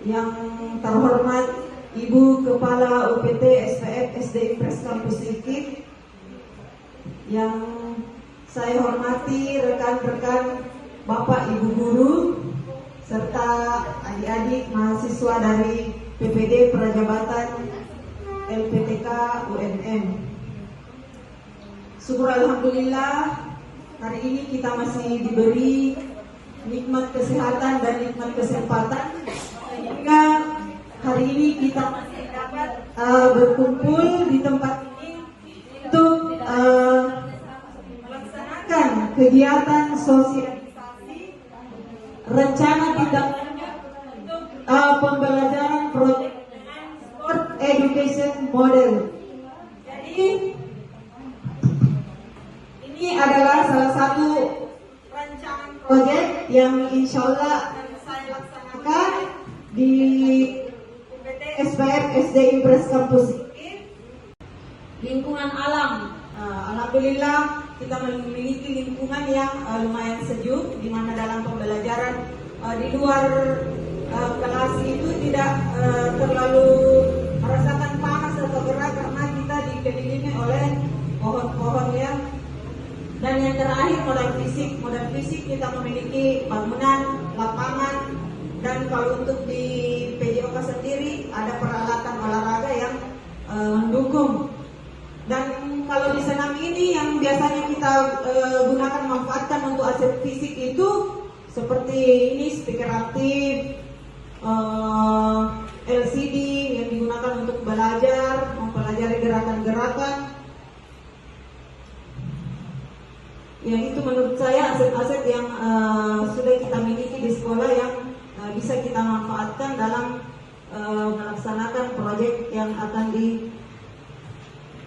yang terhormat Ibu Kepala UPT SPF SD Impres Kampus Ikip, yang saya hormati rekan-rekan Bapak Ibu Guru serta adik-adik mahasiswa dari PPD Prajabatan LPTK UNM. Syukur alhamdulillah, hari ini kita masih diberi nikmat kesehatan dan nikmat kesempatan sehingga hari ini kita masih dapat berkumpul di tempat ini untuk melaksanakan kegiatan sosialisasi rencana kita untuk pembelajaran proyek Sport Education Model. Jadi ini adalah salah satu rancangan proyek yang insya Allah akan saya laksanakan di UPT SPF SD Impres Kampus Ikip. Lingkungan alam, alhamdulillah kita memiliki lingkungan yang lumayan sejuk, di mana dalam pembelajaran di luar kelas itu tidak terlalu merasakan panas atau gerah karena kita dikelilingi oleh pohon-pohon ya. Dan yang terakhir modal fisik kita memiliki bangunan, lapangan, dan kalau untuk di PJOK sendiri ada peralatan olahraga yang mendukung. Dan kalau di senam ini yang biasanya kita gunakan manfaatkan untuk aset fisik itu seperti ini speaker aktif, LCD yang digunakan untuk belajar, mempelajari gerakan-gerakan. Yang itu menurut saya aset-aset yang sudah kita miliki di sekolah yang bisa kita manfaatkan dalam melaksanakan proyek yang akan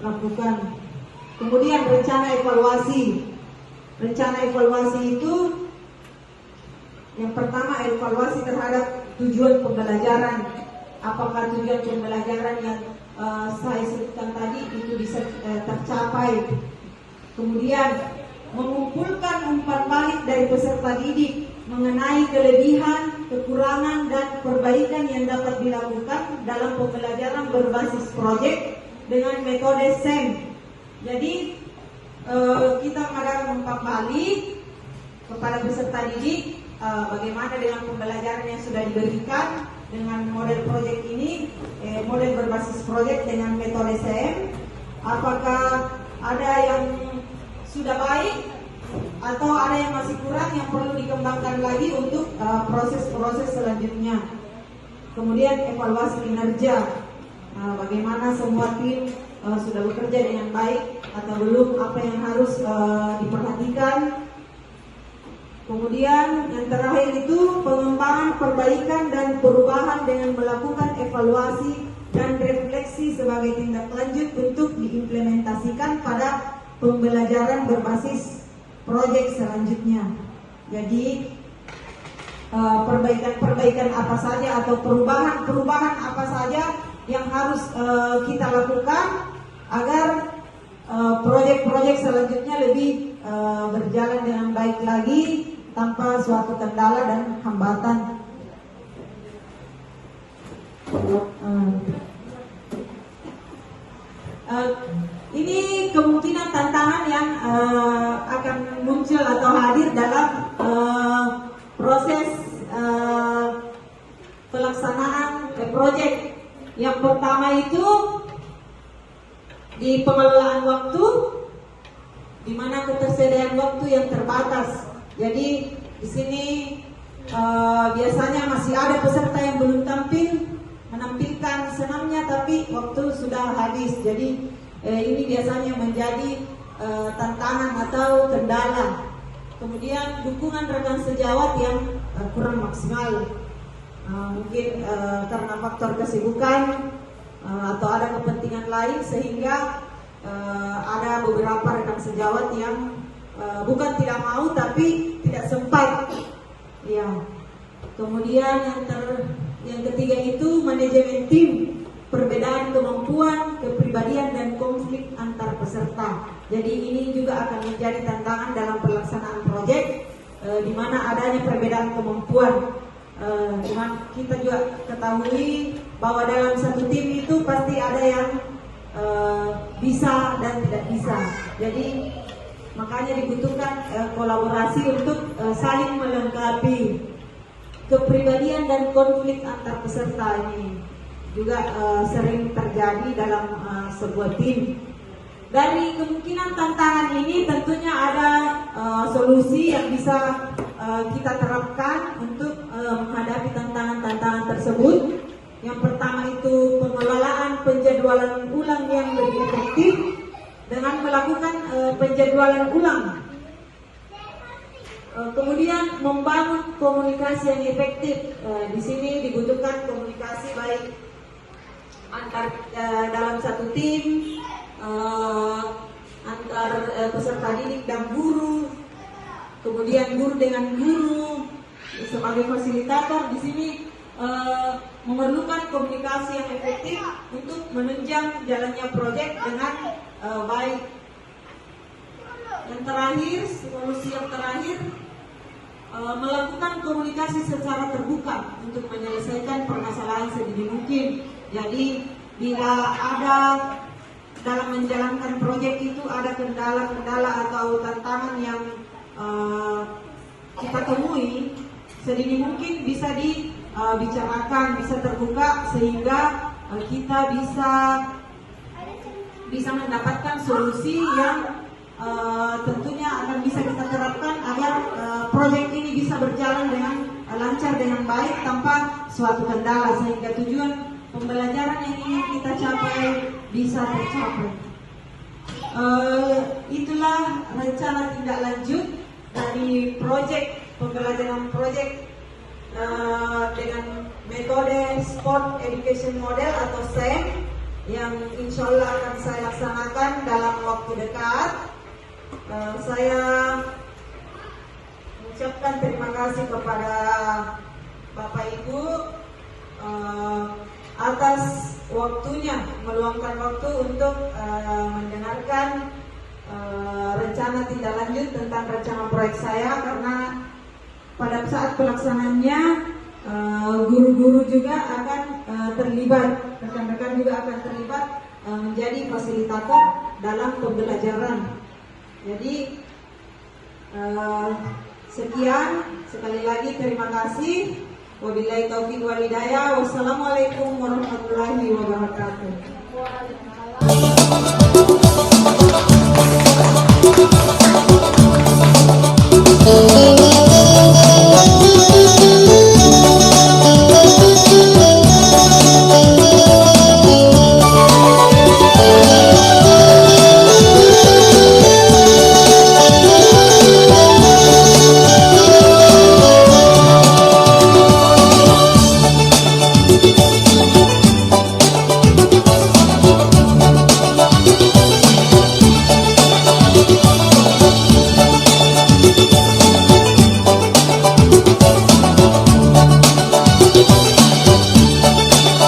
dilakukan. Kemudian rencana evaluasi. Rencana evaluasi itu yang pertama evaluasi terhadap tujuan pembelajaran. Apakah tujuan pembelajaran yang saya sebutkan tadi itu bisa tercapai. Kemudian mengumpulkan umpan balik dari peserta didik mengenai kelebihan, kekurangan, dan perbaikan yang dapat dilakukan dalam pembelajaran berbasis proyek dengan metode SEM. Jadi kita mengadakan umpan balik kepada peserta didik bagaimana dengan pembelajaran yang sudah diberikan dengan model proyek ini, model berbasis proyek dengan metode SEM. Apakah ada yang sudah baik atau ada yang masih kurang yang perlu dikembangkan lagi untuk proses-proses selanjutnya. Kemudian evaluasi kinerja, bagaimana semua tim sudah bekerja dengan baik atau belum, apa yang harus diperhatikan. Kemudian yang terakhir itu pengembangan, perbaikan, dan perubahan dengan melakukan evaluasi dan refleksi sebagai tindak lanjut untuk diimplementasikan pada pembelajaran berbasis proyek selanjutnya. Jadi perbaikan-perbaikan apa saja atau perubahan-perubahan apa saja yang harus kita lakukan agar proyek-proyek selanjutnya lebih berjalan dengan baik lagi tanpa suatu kendala dan hambatan. Ini kemungkinan tantangan yang akan muncul atau hadir dalam proses pelaksanaan proyek. Yang pertama itu di pengelolaan waktu, di mana ketersediaan waktu yang terbatas. Jadi di sini biasanya masih ada peserta yang belum menampilkan senamnya, tapi waktu sudah habis. Jadi ini biasanya menjadi tantangan atau kendala. Kemudian dukungan rekan sejawat yang kurang maksimal, mungkin karena faktor kesibukan atau ada kepentingan lain sehingga ada beberapa rekan sejawat yang bukan tidak mau tapi tidak sempat. Ya. Kemudian yang ketiga itu manajemen tim, perbedaan kemampuan, kepribadian, dan konflik antar peserta. Jadi ini juga akan menjadi tantangan dalam pelaksanaan proyek di mana adanya perbedaan kemampuan. Cuma kita juga ketahui bahwa dalam satu tim itu pasti ada yang bisa dan tidak bisa. Jadi makanya dibutuhkan kolaborasi untuk saling melengkapi. Kepribadian dan konflik antar peserta ini juga sering terjadi dalam sebuah tim. Dari kemungkinan tantangan ini tentunya ada solusi yang bisa kita terapkan untuk menghadapi tantangan-tantangan tersebut. Yang pertama itu pengelolaan penjadwalan ulang yang lebih efektif dengan melakukan penjadwalan ulang. Kemudian membangun komunikasi yang efektif. Di sini dibutuhkan komunikasi baik antar dalam satu tim, antar peserta didik dan guru, kemudian guru dengan guru sebagai fasilitator. Di sini memerlukan komunikasi yang efektif untuk menunjang jalannya proyek dengan baik. Yang terakhir, solusi yang terakhir, melakukan komunikasi secara terbuka untuk menyelesaikan permasalahan sedini mungkin. Jadi bila ada dalam menjalankan proyek itu ada kendala-kendala atau tantangan yang kita temui, sedini mungkin bisa dibicarakan, bisa terbuka sehingga kita bisa mendapatkan solusi yang tentunya akan bisa kita terapkan agar proyek ini bisa berjalan dengan lancar, dengan baik tanpa suatu kendala, sehingga tujuan pembelajaran yang ingin kita capai bisa tercapai. Itulah rencana tindak lanjut dari proyek pembelajaran proyek dengan metode Sport Education Model atau SEM yang insya Allah akan saya laksanakan dalam waktu dekat. Saya mengucapkan terima kasih kepada Bapak Ibu atas waktunya, meluangkan waktu untuk mendengarkan rencana tindak lanjut tentang rencana proyek saya, karena pada saat pelaksanaannya guru-guru juga akan terlibat, rekan-rekan juga akan terlibat menjadi fasilitator dalam pembelajaran. Jadi sekian, sekali lagi terima kasih. Wabillahi taufiq wal hidayah. Wassalamualaikum warahmatullahi wabarakatuh.